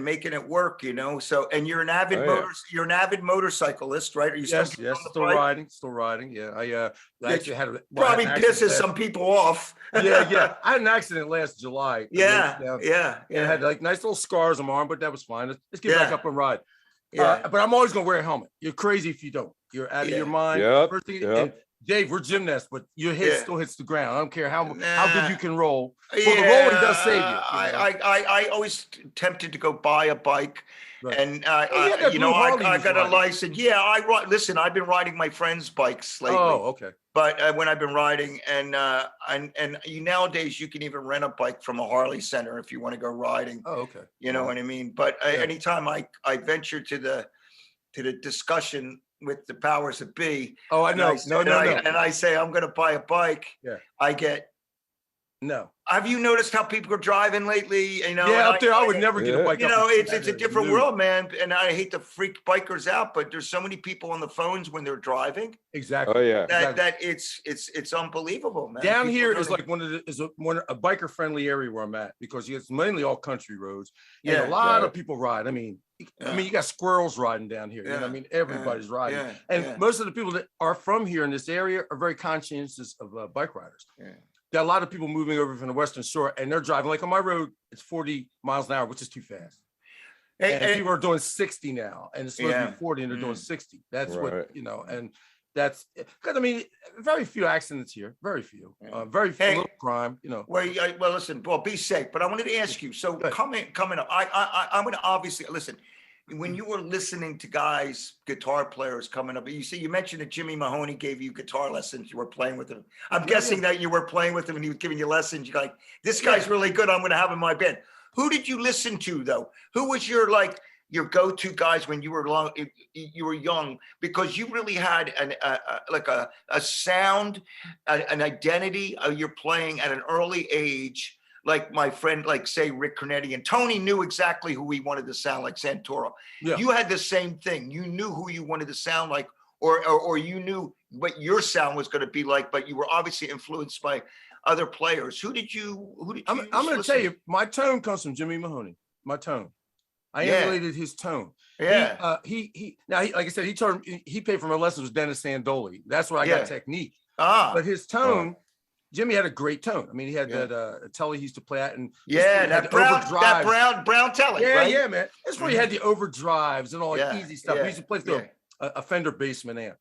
making it work, So, and you're an avid motorcyclist, right? Are you yes, still riding. Yeah, I actually had probably pisses some people off. yeah. I had an accident last July. Yeah. And I had like nice little scars on my arm, but that was fine. Let's get back up and ride. But I'm always gonna wear a helmet. You're crazy if you don't. You're out of your mind. Yep. And Dave, we're gymnasts, but your head still hits the ground. I don't care how good you can roll. Well, the rolling does save you. I always tempted to go buy a bike, and I got a license. Yeah, listen, I've been riding my friends' bikes lately. Oh, okay. But when I've been riding, and nowadays you can even rent a bike from a Harley center if you want to go riding. Oh, okay. You know what I mean? But anytime I venture to the discussion with the powers that be. Oh, I know. And I say I'm going to buy a bike. Yeah. I get No. Have you noticed how people are driving lately? You know, yeah, up there, I would never get a bike. You know, it's a different world, man. And I hate to freak bikers out, but there's so many people on the phones when they're driving. Exactly. Oh yeah. That it's unbelievable, man. Down People here really... is like a biker friendly area where I'm at, because it's mainly all country roads. And a lot of people ride. I mean, you got squirrels riding down here. You know what I mean? Everybody's riding. And most of the people that are from here in this area are very conscientious of bike riders. Got a lot of people moving over from the Western Shore, and they're driving, like on my road, it's 40 miles an hour, which is too fast. And people are doing 60 now, and it's supposed to be 40, and they're doing 60. That's what, you know, and that's because, I mean, very few accidents here, very few, very few little crime, you know. Well, listen, well, be safe, but I wanted to ask you, so coming up, I'm going to obviously, listen, when you were listening to guys, guitar players coming up, you mentioned that Jimmy Mahoney gave you guitar lessons. You were playing with him. I'm guessing that you were playing with him and he was giving you lessons. You're like, this guy's really good. I'm going to have him in my band. Who did you listen to though? Who was your go-to guys when you were young? Because you really had a sound, an identity. You're playing at an early age. Like my friend, like say Rick Cornetti, and Tony knew exactly who he wanted to sound like, Santoro. You had the same thing. You knew who you wanted to sound like, or you knew what your sound was going to be like, but you were obviously influenced by other players. Who did you I'm going to tell you, my tone comes from Jimmy Mahoney. My tone. I emulated his tone. Now, like I said, he paid for my lessons with Dennis Sandoli. That's where I got technique. But his tone, Jimmy had a great tone. I mean, he had that telly he used to play at, and that brown telly. Yeah, man. That's where he had the overdrives and all the easy stuff. He used to play through a Fender Bassman amp,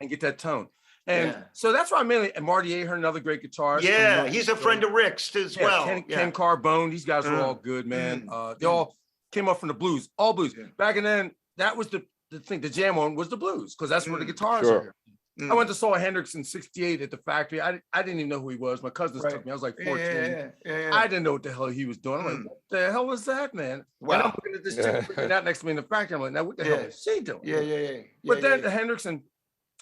and get that tone. And so that's why I mainly, and Marty Ahern, another great guitarist. Yeah, he's a friend of Rick's as well. Ken Carbone, these guys were all good, man. They all came up from the blues, all blues. Back then, that was the thing. The jam on was the blues, because that's where the guitars are. I went to saw Hendrix in '68 at the factory. I didn't even know who he was. My cousins took me. I was like 14. I didn't know what the hell he was doing. I'm like, what the hell was that, man? Wow. And I'm looking at this chick freaking out next to me in the factory. I'm like, now what the hell is she doing? But then the Hendrix, and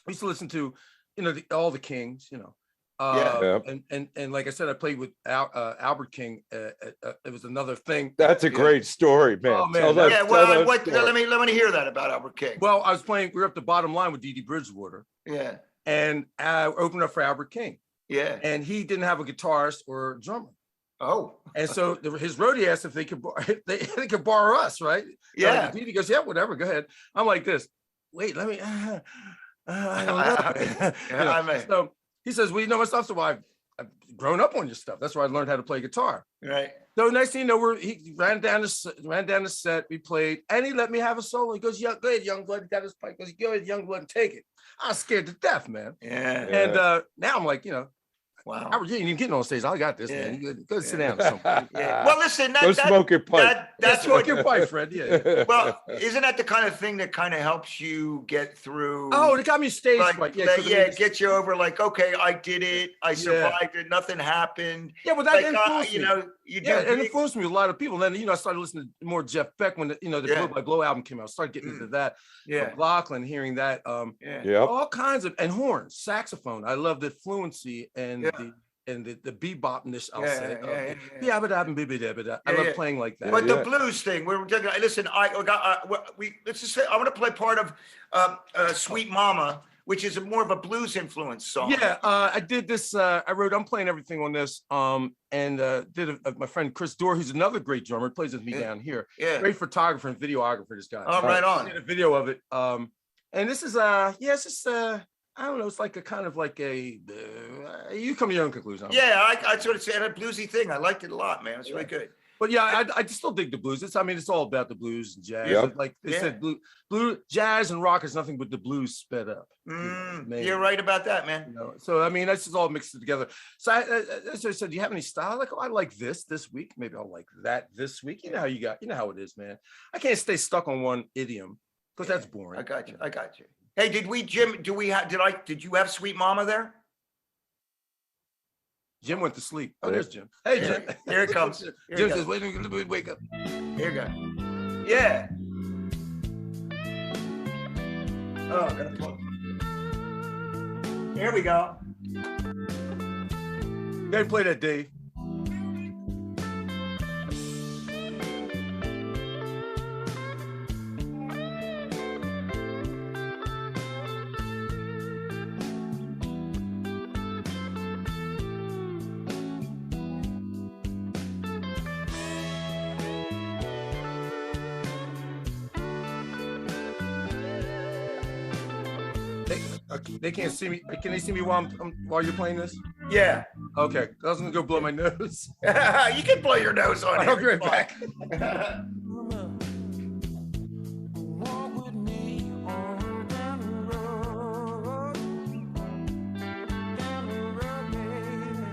I used to listen to, you know, all the Kings, you know. And like I said, I played with Albert King. It was another thing. That's a great story, man. Oh, man. Let me hear that about Albert King. Well, I was playing. We were up the bottom line with Dee Dee Bridgewater. And I opened up for Albert King. And he didn't have a guitarist or a drummer. And so his roadie asked if they could borrow us, right? Dee Dee goes, yeah, whatever, go ahead. I'm like this. Wait, let me. I don't know. So he says, well, you know my stuff, so I've grown up on your stuff. That's where I learned how to play guitar. So next thing you know, he ran down the set, we played, and he let me have a solo. He goes, yeah, go ahead, young blood. He got his pipe. He goes, go ahead, young blood, and take it. I was scared to death, man. And now I'm like, you know, wow. Albert, you ain't getting on stage. I got this, man. You go sit down or something. Well, listen, go smoke your pipe. That's smoke your pipe, Fred. Well, isn't that the kind of thing that kind of helps you get through? Oh, it got me stage fright. Get you over. Like, okay, I did it. I survived it. Nothing happened. Yeah, well, that influenced me. It influenced me with a lot of people. And then, you know, I started listening to more Jeff Beck when the Blow by Blow album came out. I started getting into that. McLaughlin, hearing that. All kinds of, and horns, saxophone. I love the fluency and the bebopness, I'll say. I love playing like that. But the blues thing, listen, let's just say I want to play part of Sweet Mama, which is more of a blues influence song. I did this. I wrote I'm Playing Everything on this, and did my friend Chris Dorr, who's another great drummer, plays with me down here. Great photographer and videographer, this guy. Right on. I did a video of it. And this is it's just I don't know, it's like a kind of like a you come to your own conclusion. I sort of say a bluesy thing. I liked it a lot, man. It's really good. But I still dig the blues. It's all about the blues and jazz. Like they said, blue, jazz and rock is nothing but the blues sped up. You're right about that, man. You know? So I mean, that's just all mixed together. So as I said, do you have any style? Like, I like this week. Maybe I'll like that this week. You know how it is, man. I can't stay stuck on one idiom because that's boring. I got you. Hey, did you have Sweet Mama there? Jim went to sleep. Oh, there's Jim. Hey, Jim. Here it comes. Jim says, wake up. Here you go. Yeah. Oh, gotta plug. Here we go. Gotta play that, Dave. they can't see me. Can they see me while while you're playing this? Yeah. Okay, I was gonna go blow my nose. You can blow your nose on it. I'll be right back. Walk with me on down the road. Down the road, baby.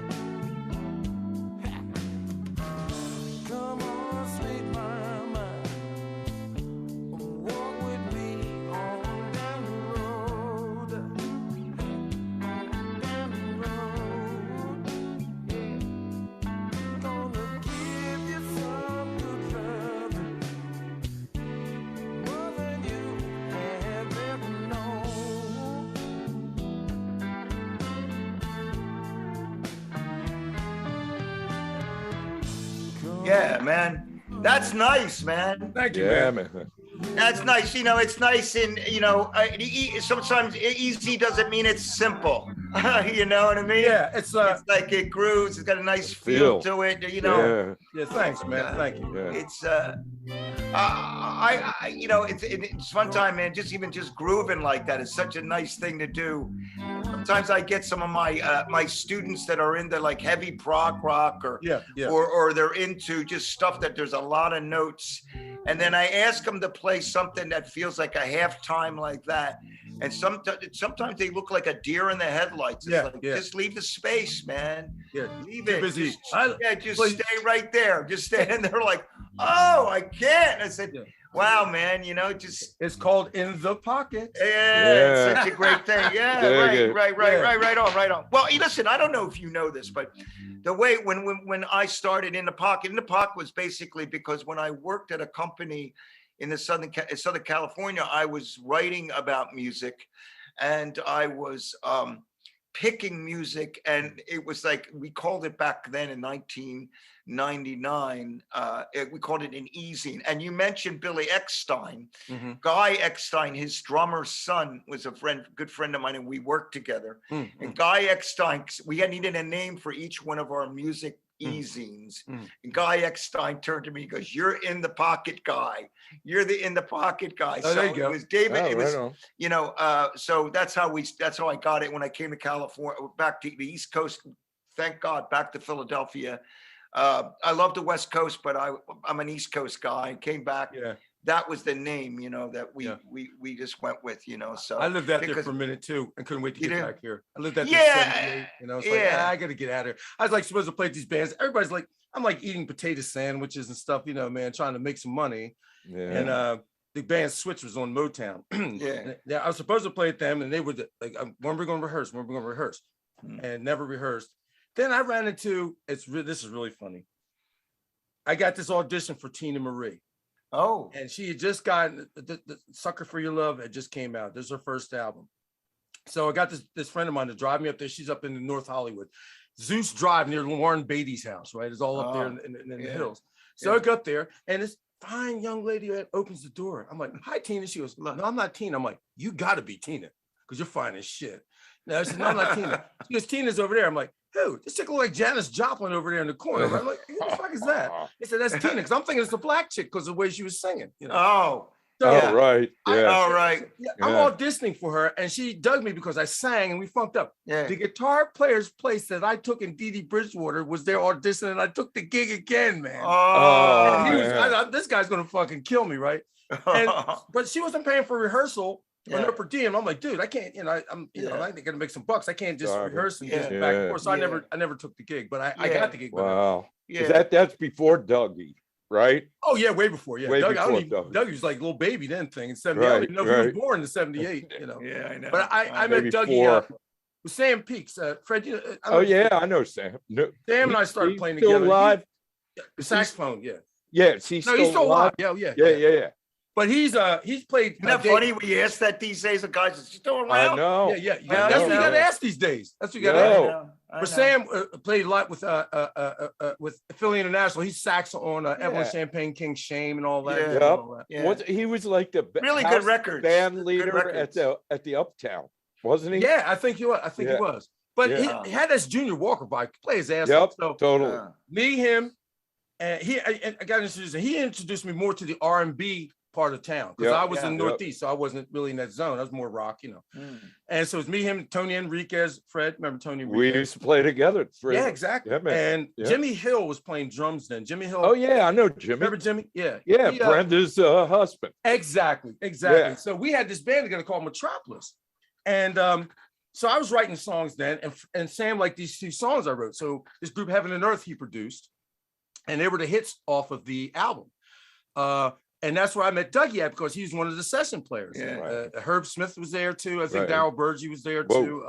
Come on, sweet mama. Walk with me on down the road. Down the road. Gonna give you some good loving. More than you have ever known. Yeah, man. That's nice, man. Thank you, Yeah, man. man. That's nice. It's nice. And, sometimes easy doesn't mean it's simple. You know what I mean? Yeah, It's like it grooves. It's got a nice feel to it. Yeah. Yeah, thanks, man. Thank you. Yeah. It's it's fun time, man. Just grooving like that is such a nice thing to do. Sometimes I get some of my students that are into like heavy prog rock or they're into just stuff that there's a lot of notes, and then I ask them to play something that feels like a halftime like that, and sometimes they look like a deer in the headlights. It's just leave the space, man. Yeah, leave too it. busy. Just stay right there. Just stay, and they're like, oh, I can't. I said, wow, man, it's called In the Pocket. It's such a great thing. Yeah, right on. Well, listen, I don't know if you know this, but the way when I started In the Pocket was basically because when I worked at a company in the Southern California, I was writing about music, and I was picking music, and it was like, we called it back then in 1999, we called it an easing. And you mentioned Billy Eckstein. Guy Eckstein, his drummer's son, was a good friend of mine, and we worked together. And Guy Eckstein, we needed a name for each one of our music easings. And Guy Eckstein turned to me and goes, "You're In the Pocket guy. You're the In the Pocket guy." Oh, So there you go. it was David. Oh, It was, right on. so that's how I got it when I came to California, back to the East Coast. Thank God, back to Philadelphia. I love the West Coast, but I'm an East Coast guy. I came back. Yeah. That was the name, that we just went with, So I lived out there for a minute too, and couldn't wait to get back here. I lived out there Yeah. 78, it's like, I gotta get out of here. I was like supposed to play these bands. Everybody's like, I'm like eating potato sandwiches and stuff, man, trying to make some money. Yeah. And the band Switch was on Motown. Yeah, I was supposed to play with them, and they were like, when we're going to rehearse, and never rehearsed. Then I ran into this is really funny. I got this audition for Tina Marie. Oh. And she had just gotten the Sucker for Your Love had just came out. This is her first album. So I got this friend of mine to drive me up there. She's up in North Hollywood, Zeus Drive near Warren Beatty's house, right? It's all up there in the hills. So I go up there, and this fine young lady opens the door. I'm like, "Hi, Tina." She goes, "No, I'm not Tina." I'm like, "You got to be Tina because you're fine as shit." No, I said, "No, I'm not Tina." She goes, "Tina's over there." I'm like, "Who?" This chick look like Janis Joplin over there in the corner. I'm like, "Who the fuck is that?" They said, "That's Tina," because I'm thinking it's a black chick because of the way she was singing. Oh. So, right. Yeah. All right. I'm auditioning for her, and she dug me because I sang, and we funked up. Yeah. The guitar player's place that I took in Dee Dee Bridgewater was their audition, and I took the gig again, man. Oh. And this guy's gonna fucking kill me, right? But she wasn't paying for rehearsal or no per diem. I'm like, dude, I can't. I'm gonna make some bucks. I can't just rehearse and just back and forth. So I never took the gig, but I got the gig. Wow. That's before Dougie. Right? Oh yeah, way before. Yeah, way Dougie, before Dougie was like little baby then thing in 78. I don't even know if he was born in 78. Yeah, I know. But I met Dougie with Sam Peaks. Fred, I know Sam. No, Sam and I started playing still together. Alive? Saxophone, yeah. Yeah, he's still alive. Yeah. But he's played. Isn't that funny? We ask that these days of guys, is he still around? I know. Yeah. That's what you got to ask these days. That's what you got to ask. But Sam played a lot with Philly International. He's sax on Evelyn Champagne King's Shame and all that. He was like the really good records. Band leader at the Uptown, wasn't he? Yeah, I think he was. He was. But he had this Junior Walker bike. Play his ass off. So totally. Me, him, and I got introduced. He introduced me more to the R&B part of town because I was in Northeast, so I wasn't really in that zone. I was more rock, And so it was me, him, Tony Enriquez, Fred. Remember Tony Enriquez? We used to play together. Fred. Yeah, exactly. Yeah, man. And Jimmy Hill was playing drums then. Jimmy Hill. Oh yeah, I know Jimmy. Remember Jimmy? Yeah. Yeah, Brenda's husband. Exactly. Yeah. So we had this band together called Metropolis, and so I was writing songs then, and Sam liked these 2 songs I wrote. So this group Heaven and Earth he produced, and they were the hits off of the album. And that's where I met Dougie at because he was one of the session players. Yeah. Herb Smith was there too. I think Darryl Burgee was there too.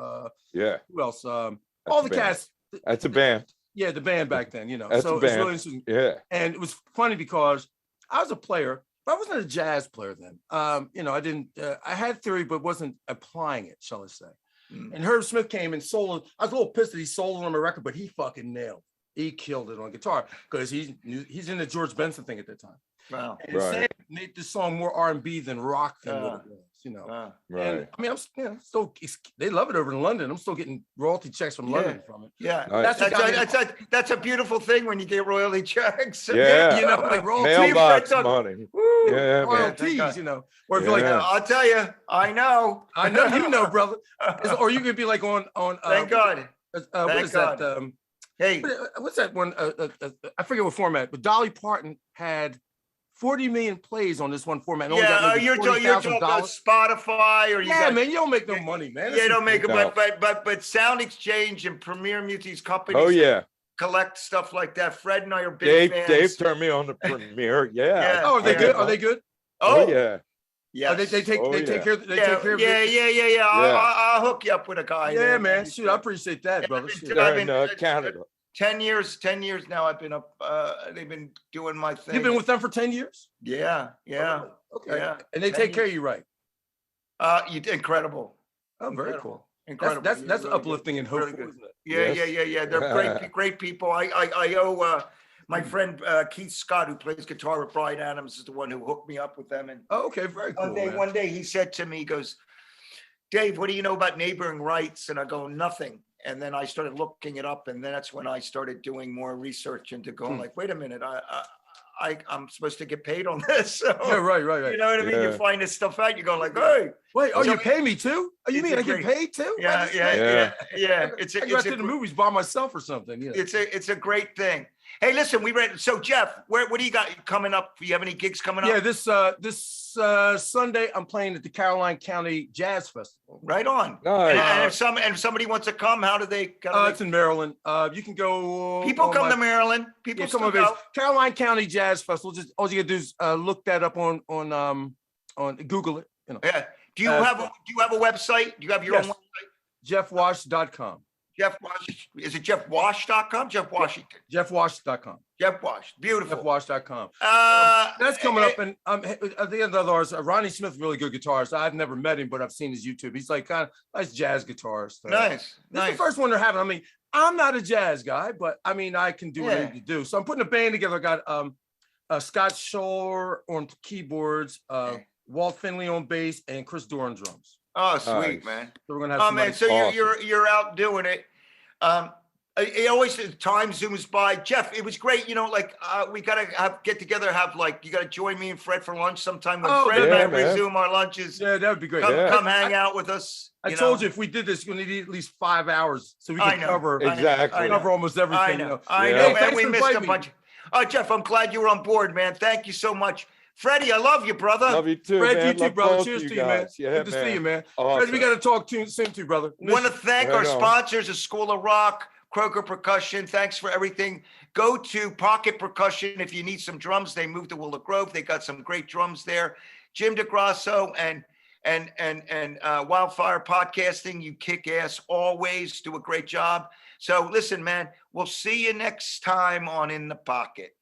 Who else? All the cast. That's a band. Yeah, the band back then, That's so a it was band. really interesting. Yeah. And it was funny because I was a player, but I wasn't a jazz player then. I didn't. I had theory, but wasn't applying it, shall I say? And Herb Smith came and soloed. I was a little pissed that he soloed on my record, but he fucking nailed it. He killed it on guitar because he's in the George Benson thing at that time. Wow. And Sam made this song more R&B than rock than what it was, Right. And I mean, I'm still, they love it over in London. I'm still getting royalty checks from London from it. Yeah. Nice. That's a beautiful thing when you get royalty checks. Yeah. Like royalty. Mailbox money. Woo, yeah, royalties, Or if you're like, I'll tell you, I know, brother. Or you could be like on thank God. What is God. that? Hey, what's that one? I forget what format, but Dolly Parton had 40 million plays on this one format. You're talking about Spotify, or man, you don't make no money, man. You don't make it, but Sound Exchange and Premier Music's companies. Collect stuff like that. Fred and I are big fans. Dave turned me on to Premier. Yeah. Oh, are they good? Are they good? Oh yeah. Yeah. They take care of Yeah. I'll hook you up with a guy. Yeah, man. Shoot, I appreciate that, brother. They're in Canada. 10 years now I've been up. They've been doing my thing. You've been with them for 10 years? Yeah. Okay. Yeah. And they take care of you right? You incredible. Oh, very cool. Incredible. That's really uplifting and hopeful, really isn't it? Yeah. They're great people. I owe my friend Keith Scott, who plays guitar with Bryan Adams, is the one who hooked me up with them. And okay, very cool. One day he said to me, he goes, Dave, what do you know about neighboring rights? And I go, nothing. And then I started looking it up, and then that's when I started doing more research into going like, wait a minute, I'm supposed to get paid on this. So, yeah, right. You know what I mean? You find this stuff out, you go like, hey. Wait, you pay me too? Oh, you mean I get paid too? Yeah. It's I go to the movies by myself or something. Yeah. It's a great thing. Hey, listen, so Jeff, what do you got coming up? Do you have any gigs coming up? Yeah, this Sunday I'm playing at the Caroline County Jazz Festival. Right on. Nice. And if somebody wants to come, how do they? It's in Maryland. You can go. People come to Maryland. People come to Caroline County Jazz Festival. Just all you gotta do is look that up on Google it. Yeah. Do you have a website? Do you have your own website? JeffWash.com. Jeff Wash. Is it JeffWash.com? Jeff Washington. JeffWash.com. Jeff Wash. Beautiful. JeffWash.com. That's coming up. And at the end of the others, Ronnie Smith, really good guitarist. I've never met him, but I've seen his YouTube. He's like kind of nice jazz guitarist. Nice. This is the first one they're having. I mean, I'm not a jazz guy, but I mean, I can do what I need to do. So I'm putting a band together. I got Scott Shore on keyboards, Walt Finley on bass, and Chris Dorr on drums. Oh, sweet, man. So we're gonna have man, so awesome. you're out doing it. It always time zooms by. Jeff, it was great. We gotta get together. You gotta join me and Fred for lunch sometime when Fred and I resume our lunches. Yeah, that would be great. Come hang out with us. I told you if we did this, we're gonna need at least 5 hours so we can cover almost everything. I know, man. We missed a bunch. Jeff, I'm glad you were on board, man. Thank you so much. Freddie, I love you, brother. Love you too, Fred, man. you too, brother. Cheers to you, man. Yeah, good to see you, man. Awesome. Fred, we got to talk soon too, brother. Want to thank our sponsors, the School of Rock, Kroger Percussion. Thanks for everything. Go to Pocket Percussion if you need some drums. They moved to Willow Grove. They got some great drums there. Jim DeGrasso and Wildfire Podcasting. You kick ass always. Do a great job. So listen, man, we'll see you next time on In the Pocket.